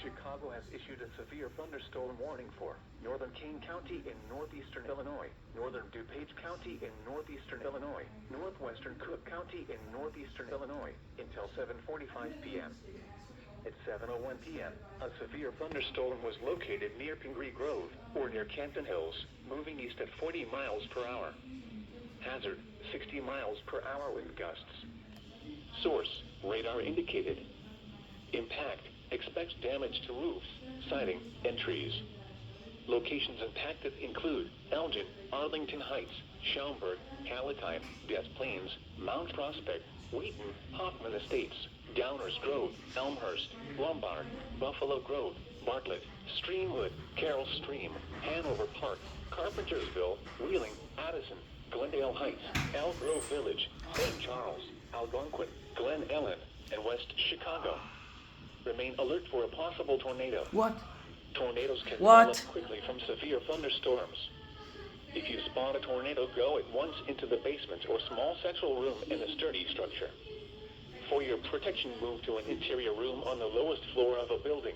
Chicago has issued a severe thunderstorm warning for northern Kane County in northeastern Illinois, northern DuPage County in northeastern Illinois, northwestern Cook County in northeastern Illinois, until 7:45 p.m. At 7:01 p.m., a severe thunderstorm was located near Pingree Grove, or near Canton Hills, moving east at 40 miles per hour. Hazard, 60 miles per hour wind gusts. Source, radar indicated. Impact, expects damage to roofs, siding, and trees. Locations impacted include Elgin, Arlington Heights, Schaumburg, Palatine, Des Plaines, Mount Prospect, Wheaton, Hoffman Estates, Downers Grove, Elmhurst, Lombard, Buffalo Grove, Bartlett, Streamwood, Carroll Stream, Hanover Park, Carpentersville, Wheeling, Addison, Glendale Heights, Elk Grove Village, St. Charles, Algonquin, Glen Ellen, and West Chicago. Remain alert for a possible tornado. What? Tornadoes can What? develop quickly from severe thunderstorms. If you spot a tornado, go at once into the basement or small central room in a sturdy structure. For your protection, move to an interior room on the lowest floor of a building.